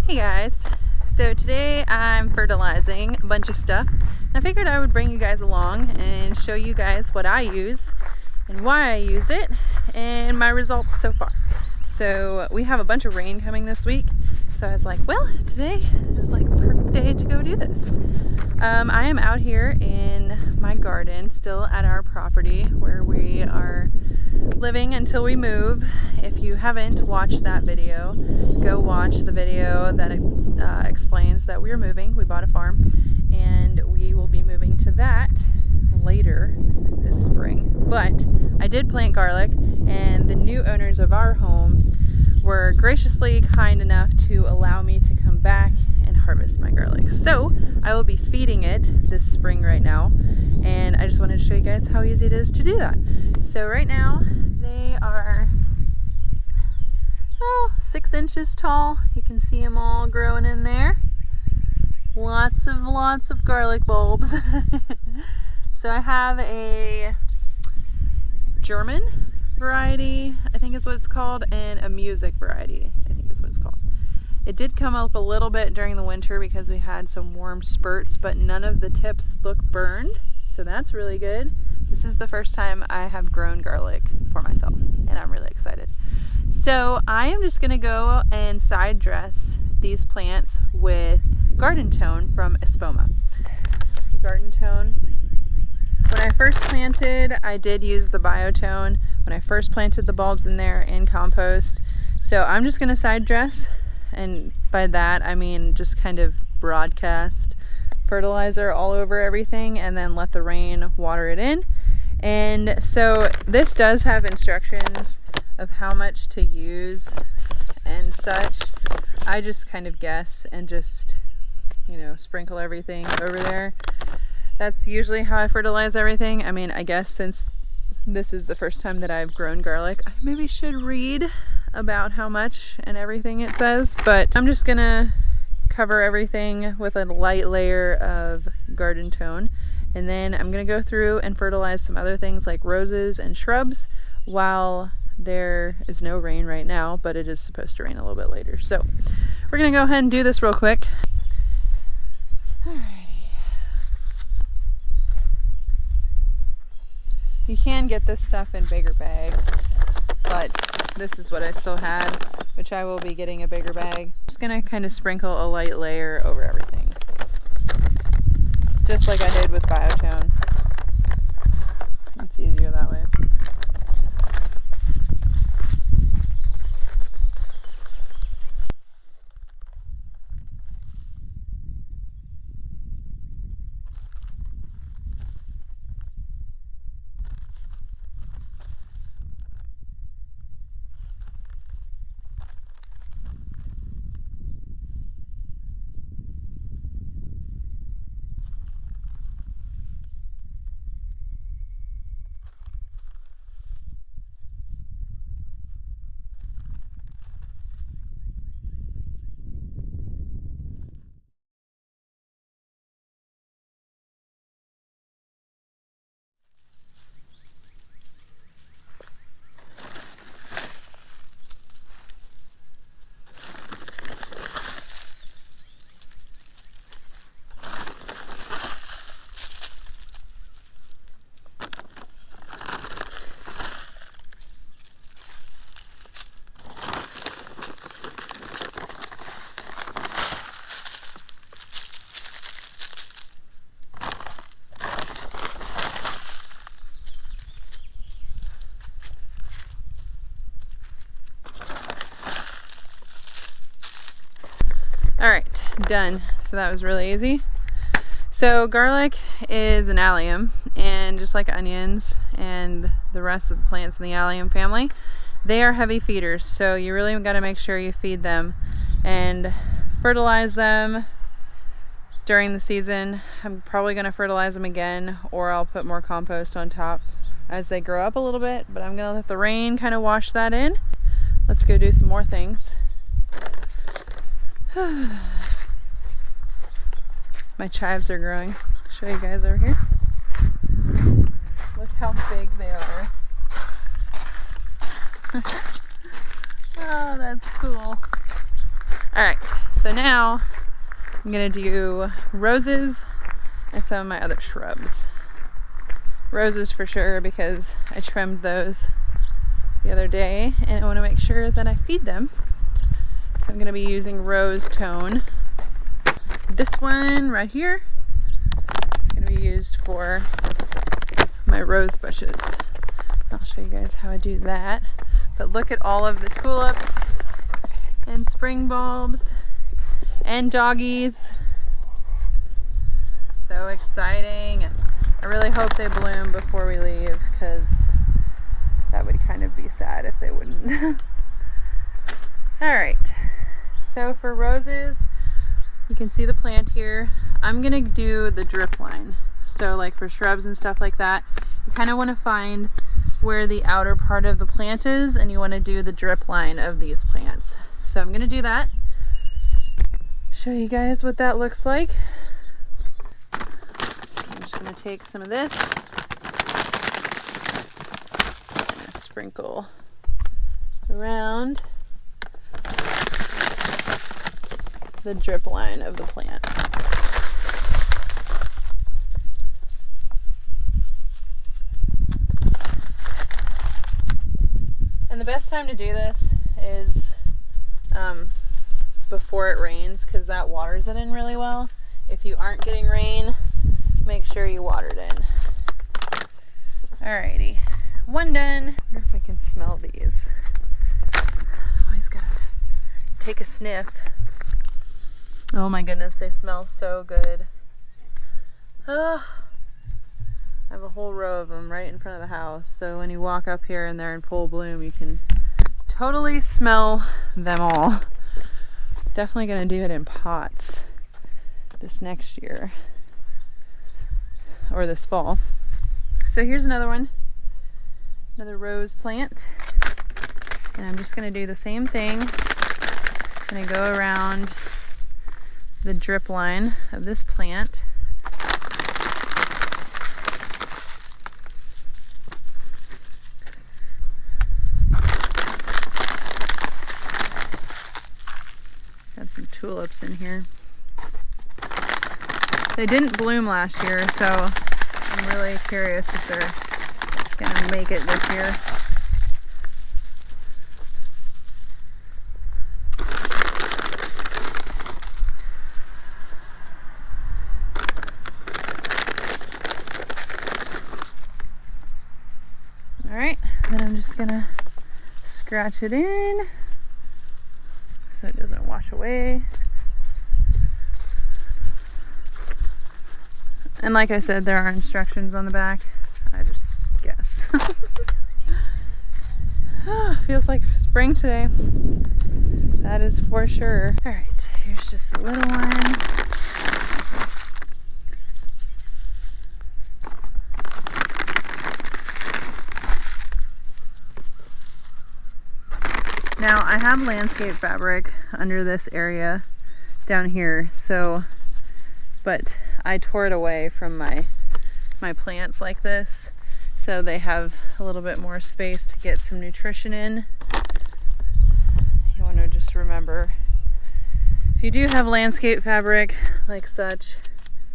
Hey guys, so today I'm fertilizing a bunch of stuff. I figured I would bring you guys along and show you guys what I use and why I use it and my results so far. So we have a bunch of rain coming this week, so I was like, well, today is like the perfect day to go do this. I am out here in my garden, still at our property where we are living until we move. If you haven't watched that video, go watch the video that explains that we are moving. We bought a farm and we will be moving to that later this spring. But I did plant garlic, and the new owners of our home were graciously kind enough to allow me to come back and harvest my garlic. So I will be feeding it this spring right now, and I just wanted to show you guys how easy it is to do that. So right now they are 6 inches tall. You can see them all growing in there. Lots of garlic bulbs. So I have a German variety, I think is what it's called, and a music variety, I think is what it's called. It did come up a little bit during the winter because we had some warm spurts, but none of the tips look burned, so that's really good. This is the first time I have grown garlic for myself, and I'm really excited. So I am just gonna go and side dress these plants with Garden Tone from Espoma. Garden Tone. When I first planted, I did use the Biotone when I first planted the bulbs in there in compost. So I'm just gonna side dress, and by that I mean just kind of broadcast fertilizer all over everything and then let the rain water it in. And so this does have instructions of how much to use and such. I just kind of guess and just, sprinkle everything over there. That's usually how I fertilize everything. I mean, I guess since this is the first time that I've grown garlic, I maybe should read about how much and everything it says, but I'm just gonna cover everything with a light layer of Garden Tone, and then I'm gonna go through and fertilize some other things like roses and shrubs while there is no rain right now, but it is supposed to rain a little bit later. So we're gonna go ahead and do this real quick. Alrighty. You can get this stuff in bigger bags, but this is what I still had, which I will be getting a bigger bag. Just gonna kind of sprinkle a light layer over everything, just like I did with Biotone. It's easier that way. Alright, done. So that was really easy. So garlic is an allium, and just like onions and the rest of the plants in the allium family, they are heavy feeders. So you really got to make sure you feed them and fertilize them during the season. I'm probably going to fertilize them again, or I'll put more compost on top as they grow up a little bit, but I'm going to let the rain kind of wash that in. Let's go do some more things. My chives are growing. I'll show you guys over here. Look how big they are. Oh, that's cool. Alright, So now I'm gonna do roses and some of my other shrubs. Roses for sure, because I trimmed those the other day and I want to make sure that I feed them. So I'm going to be using rose tone. This one right here is going to be used for my rose bushes. I'll show you guys how I do that. But look at all of the tulips and spring bulbs and doggies. So exciting. I really hope they bloom before we leave, because that would kind of be sad if they wouldn't. Alright, so for roses, you can see the plant here. I'm gonna do the drip line. So like for shrubs and stuff like that, you kind of want to find where the outer part of the plant is, and you want to do the drip line of these plants. So I'm gonna do that. Show you guys what that looks like. I'm just going to take some of this and sprinkle around the drip line of the plant. And the best time to do this is before it rains, because that waters it in really well. If you aren't getting rain, make sure you water it in. Alrighty, one done. I wonder if I can smell these. Always gotta take a sniff. Oh my goodness, they smell so good. I have a whole row of them right in front of the house, so when you walk up here and they're in full bloom, you can totally smell them all. Definitely gonna do it in pots this next year, or this fall. So here's another one, another rose plant, and I'm just going to do the same thing. I'm going to go around the drip line of this plant. Got some tulips in here. They didn't bloom last year, so I'm really curious if they're gonna make it this year. Alright, then I'm just gonna scratch it in so it doesn't wash away. And like I said, there are instructions on the back. I just guess. Feels like spring today. That is for sure. Alright, here's just a little one. Now I have landscape fabric under this area down here, so, but I tore it away from my plants like this, so they have a little bit more space to get some nutrition in. You want to just remember, if you do have landscape fabric like such,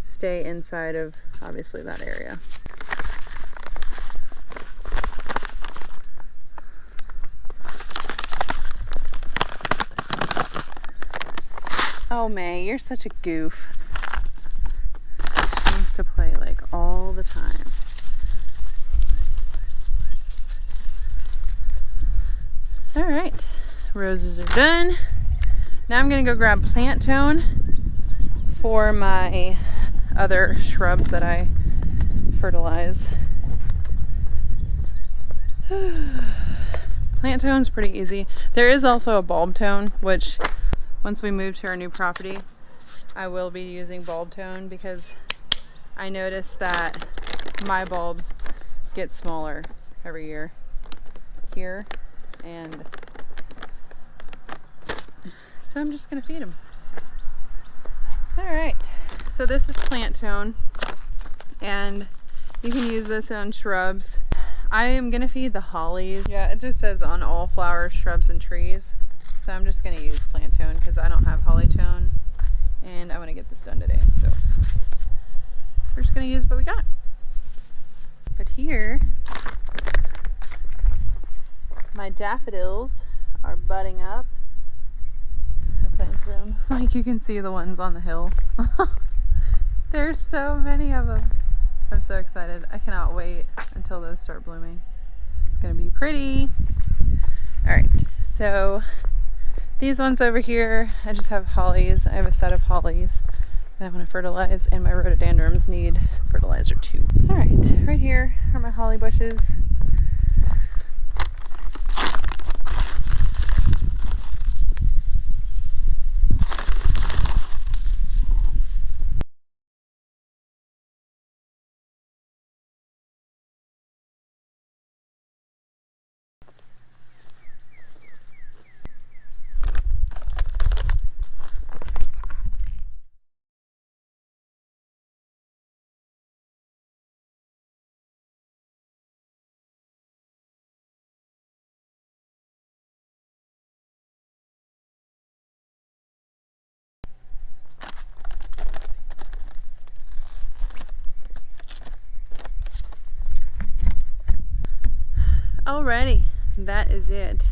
stay inside of obviously that area. Oh May, you're such a goof. She wants to play like all the time. Alright, roses are done. Now I'm gonna go grab plant tone for my other shrubs that I fertilize. Plant tone's pretty easy. There is also a bulb tone, which once we move to our new property, I will be using bulb tone, because I noticed that my bulbs get smaller every year here, and so I'm just gonna feed them. Alright, so this is plant tone, and you can use this on shrubs. I am gonna feed the hollies. Yeah, it just says on all flowers, shrubs, and trees. So I'm just going to use Plantoin because I don't have Hollytone and I want to get this done today. So we're just going to use what we got. But here, my daffodils are budding up. I planted them. Like you can see the ones on the hill. There's so many of them. I'm so excited. I cannot wait until those start blooming. It's going to be pretty. Alright, so these ones over here, I just have hollies. I have a set of hollies that I want to fertilize, and my rhododendrons need fertilizer too. Alright, right here are my holly bushes. Alrighty, that is it.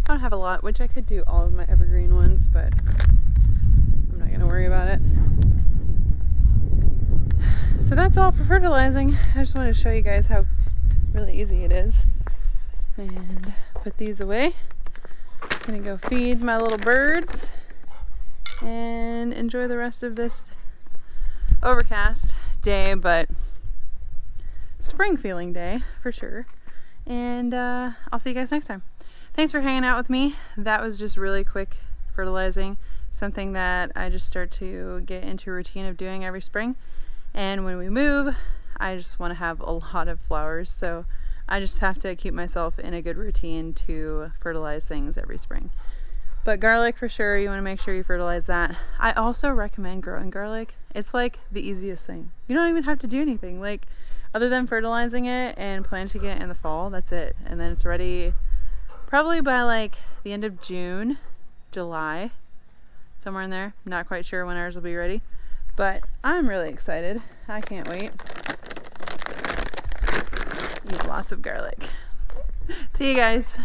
I don't have a lot, which I could do all of my evergreen ones, but I'm not going to worry about it. So that's all for fertilizing. I just wanted to show you guys how really easy it is. And put these away. I'm going to go feed my little birds and enjoy the rest of this overcast day, but spring feeling day for sure. And I'll see you guys next time. Thanks for hanging out with me. That was just really quick fertilizing, something that I just start to get into a routine of doing every spring. And when we move, I just want to have a lot of flowers, so I just have to keep myself in a good routine to fertilize things every spring. But garlic, for sure, you want to make sure you fertilize that. I also recommend growing garlic. It's like the easiest thing. You don't even have to do anything. Like, other than fertilizing it and planting it in the fall, that's it. And then it's ready probably by like the end of June, July, somewhere in there. Not quite sure when ours will be ready, but I'm really excited. I can't wait. Eat lots of garlic. See you guys.